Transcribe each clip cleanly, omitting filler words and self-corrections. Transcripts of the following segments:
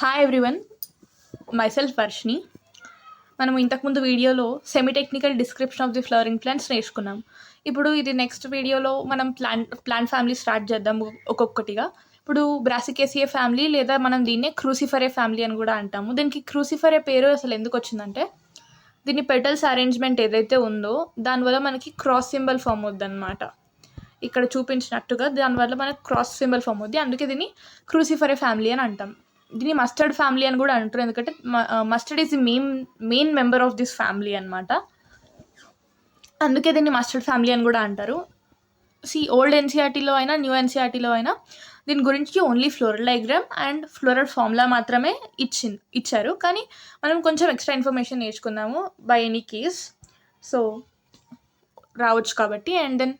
Hi everyone, myself Varshini. మనం ఇంతకుముందు వీడియోలో semi technical description of the flowering plants నేర్చుకున్నాం. ఇప్పుడు ఇది నెక్స్ట్ వీడియోలో మనం ప్లాంట్ ఫ్యామిలీ స్టార్ట్ చేద్దాం ఒక్కొక్కటిగా. ఇప్పుడు బ్రాసికేసియే ఫ్యామిలీ, లేదా మనం దీన్నే క్రూసిఫరే ఫ్యామిలీ అని కూడా అంటాము. దీనికి క్రూసిఫరే పేరు అసలు ఎందుకు వచ్చిందంటే, దీని పెటల్స్ అరేంజ్మెంట్ ఏదైతే ఉందో దానివల్ల మనకి క్రాస్ సింబల్ ఫామ్ అవుద్ది అనమాట. ఇక్కడ చూపించినట్టుగా దానివల్ల మనకి క్రాస్ సింబల్ ఫామ్ అవుద్ది, అందుకే దీన్ని క్రూసిఫరే ఫ్యామిలీ అని అంటాం. దీన్ని మస్టర్డ్ ఫ్యామిలీ అని కూడా అంటారు, ఎందుకంటే mustard is the main member of this family అనమాట. అందుకే దీన్ని మస్టర్డ్ ఫ్యామిలీ అని కూడా అంటారు. ఓల్డ్ ఎన్సీఆర్టీలో అయినా న్యూ ఎన్సీఆర్టీలో అయినా దీని గురించి only floral diagram and floral formula మాత్రమే ఇచ్చారు. కానీ మనం కొంచెం ఎక్స్ట్రా ఇన్ఫర్మేషన్ నేర్చుకుందాము బై ఎనీ కేస్, సో రావచ్చు కాబట్టి. అండ్ దెన్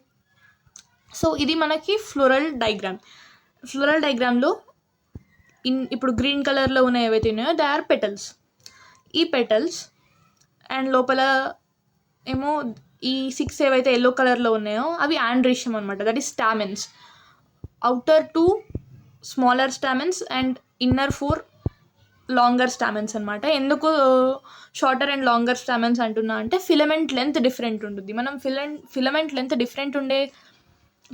ఇది మనకి ఫ్లోరల్ డయాగ్రామ్లో ఇప్పుడు గ్రీన్ కలర్లో ఉన్న ఏవైతే ఉన్నాయో దే ఆర్ పెటల్స్. ఈ పెటల్స్ అండ్ లోపల ఏమో ఈ 6 ఏవైతే ఎల్లో కలర్లో ఉన్నాయో అవి ఆండ్రీషియం అనమాట, that is stamens. Outer 2 smaller stamens and inner 4 longer stamens అనమాట. ఎందుకు షార్టర్ అండ్ లాంగర్ స్టామెన్స్ అంటున్నా అంటే ఫిలమెంట్ లెంత్ డిఫరెంట్ ఉంటుంది. మనం ఫిలమెంట్ లెంత్ డిఫరెంట్ ఉండే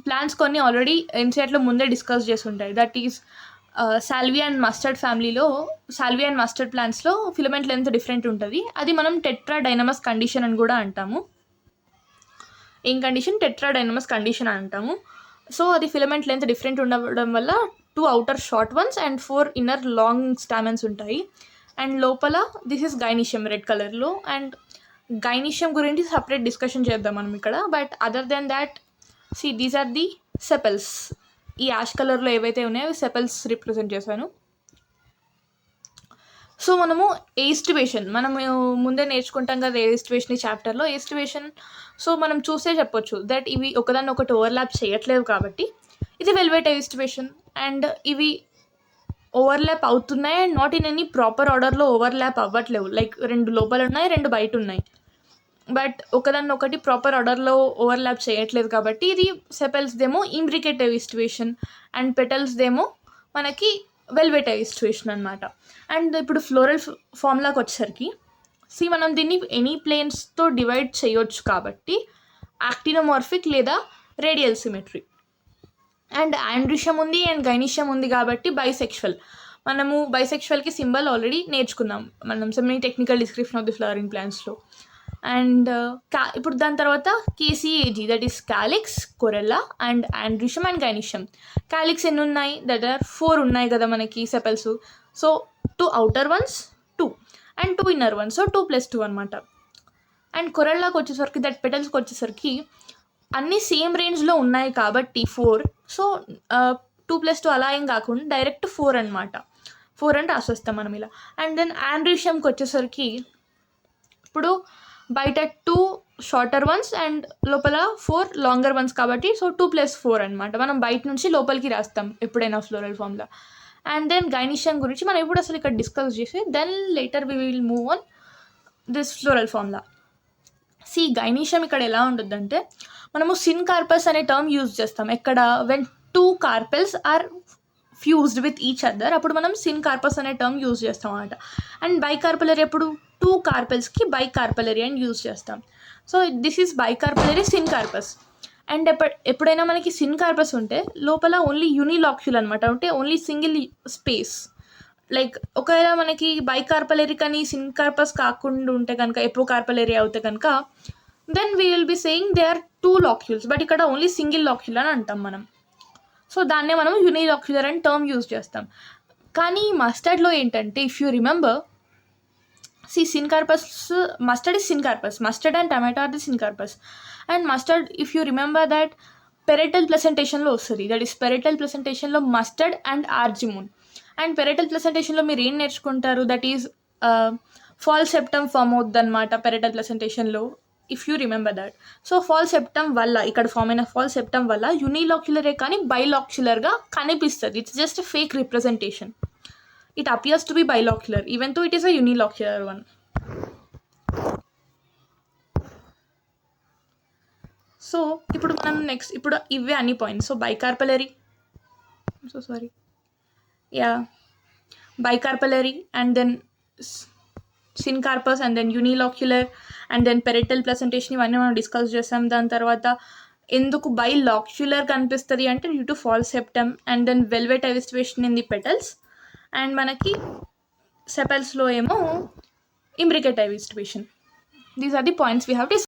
ప్లాంట్స్ కొన్ని ఆల్రెడీ ఎన్సీఆర్టీలో ముందే డిస్కస్ చేసి ఉంటాయి. That is salvia and mustard ఫ్యామిలీలో, సాల్వియా అండ్ మస్టర్డ్ ప్లాంట్స్లో ఫిలమెంట్ లెంత్ డిఫరెంట్ ఉంటుంది. అది మనం టెట్రాడైనమస్ కండిషన్ అని కూడా అంటాము. ఏం కండిషన్? టెట్రాడైనమస్ కండిషన్ అని అంటాము. సో అది ఫిలమెంట్ లెంత్ డిఫరెంట్ ఉండడం వల్ల 2 outer short ones and 4 inner long stamens ఉంటాయి. అండ్ లోపల దిస్ ఇస్ గైనీషియం రెడ్ కలర్లో. అండ్ గైనీషియం గురించి సపరేట్ డిస్కషన్ చేద్దాం మనం ఇక్కడ. But other than that, these are the sepals. ఈ యాష్ కలర్లో ఏవైతే ఉన్నాయో అవి సెపల్స్ రిప్రజెంట్ చేశాను. సో మనము ఎస్టివేషన్ మనము ముందే నేర్చుకుంటాం కదా, ఎస్టివేషన్ ఈ చాప్టర్లో. ఎస్టివేషన్ సో మనం చూసే చెప్పొచ్చు దట్ ఇవి ఒకదాన్ని ఒకటి ఓవర్లాప్ చేయట్లేవు కాబట్టి ఇది వెల్వెట్ ఎస్టివేషన్. అండ్ ఇవి ఓవర్లాప్ అవుతున్నాయి and not in any proper ఆర్డర్లో ఓవర్లాప్ అవ్వట్లేవు. లైక్ 2 లోపల ఉన్నాయి, 2 బయట ఉన్నాయి, బట్ ఒకదాన్ని ఒకటి ప్రాపర్ ఆర్డర్లో ఓవర్లాప్ చేయట్లేదు కాబట్టి ఇది సెపెల్స్దేమో ఇంబ్రికేటివ్ ఈస్టివేషన్ అండ్ పెటల్స్దేమో మనకి వెల్వెటివ్ ఈస్టివేషన్ అనమాట. అండ్ ఇప్పుడు ఫ్లోరల్ ఫార్ములాకి వచ్చేసరికి మనం దీన్ని ఎనీ ప్లేన్స్తో డివైడ్ చేయొచ్చు కాబట్టి యాక్టినోమార్ఫిక్ లేదా రేడియల్ సిమెట్రీ. అండ్ ఆండ్రీషియం ఉంది అండ్ గైనీషియం ఉంది కాబట్టి బైసెక్షువల్. మనము బైసెక్షువల్కి సింబల్ ఆల్రెడీ నేర్చుకున్నాం మనం semi technical description of the flowering ప్లాంట్స్లో. అండ్ ఇప్పుడు దాని తర్వాత KCAG, that is calyx, corolla and androecium and gynoecium. Calyx ఎన్ని ఉన్నాయి? దట్ ఆర్ 4 ఉన్నాయి కదా మనకి sepals. So 2 outer ones 2 and 2 inner ones, so 2 + 2 అనమాట. అండ్ కొరెల్లాకి వచ్చేసరికి, దట్ పెటల్స్కి వచ్చేసరికి అన్నీ సేమ్ రేంజ్లో ఉన్నాయి కాబట్టి 4. సో 2 + 2 అలా ఏం కాకుండా డైరెక్ట్ 4 అనమాట. 4 అంటే రాసేస్తాం మనం ఇలా. అండ్ దెన్ ఆండ్రీషియంకి వచ్చేసరికి ఇప్పుడు బయట 2 షార్టర్ వన్స్ అండ్ లోపల 4 లాంగర్ వన్స్ కాబట్టి సో 2 + 4 అనమాట. మనం బయట నుంచి లోపలికి రాస్తాం ఎప్పుడైనా ఫ్లోరల్ ఫామ్లో. అండ్ దెన్ గైనీషియం గురించి మనం ఇప్పుడు అసలు ఇక్కడ డిస్కస్ చేసి then later we will move on this floral ఫామ్లా. గైనీషియం ఇక్కడ ఎలా ఉంటుందంటే, మనము సిన్కార్పస్ అనే టర్మ్ యూజ్ చేస్తాం ఎక్కడ, when 2 carpels are fused with each other, అప్పుడు మనం సిన్కార్పస్ అనే టర్మ్ యూజ్ చేస్తాం అనమాట. అండ్ బైకార్పలరీ ఎప్పుడు 2 కార్పెల్స్కి బైకార్పలరీ అని యూజ్ చేస్తాం. So this is bicarpellary syncarpous. And ఎప్పుడైనా మనకి సిన్కార్పస్ ఉంటే లోపల ఓన్లీ యూనిలాక్యుల్ అనమాట, అంటే ఓన్లీ సింగిల్ స్పేస్. లైక్ ఒకవేళ మనకి బైకార్పలరీ కానీ సిన్కార్పస్ కాకుండా ఉంటే కనుక, ఎపోకార్పలరీ అవుతే కనుక, then we will be saying they are 2 locules. But ఇక్కడ ఓన్లీ సింగిల్ లాక్యూల్ అని అంటాం మనం. సో దాన్నే మనం యూనిలాక్యులర్ అని టర్మ్ యూజ్ చేస్తాం. కానీ మస్టర్డ్లో ఏంటంటే, if you remember, syncarpous, mustard is syncarpous, mustard and tomato are the syncarpous. And mustard if you remember that parietal ప్లసెంటేషన్లో వస్తుంది, దట్ ఈస్ పెరెటల్ ప్లసెంటేషన్లో mustard and argemone. And parietal ప్లసెంటేషన్లో మీరు ఏం నేర్చుకుంటారు, that is false septum form అవుద్ది అనమాట parietal ప్లసెంటేషన్లో, if you remember that. So false septum వల్ల, ఇక్కడ ఫామ్ అయిన ఫాల్ సెప్టమ్ వల్ల యూనిలాక్యులరే కానీ బైలాక్యులర్గా కనిపిస్తుంది. It's just fake representation. It appears to be bilocular even though it is a unilocular one. So ఇప్పుడు మనం నెక్స్ట్, ఇప్పుడు ఇవే అన్ని points. So bicarpellary, bicarpellary, and then syncarpus, and then unilocular, and then parietal placentation. ఇవన్నీ మనం discuss చేసాం. దాని తర్వాత ఎందుకు బైలాక్యులర్ కనిపిస్తుంది అంటే due to false septum, and then valvate aestivation in the petals, and మనకి సెపల్స్లో ఏమో imbricate evisceration. These are the points we have discussed.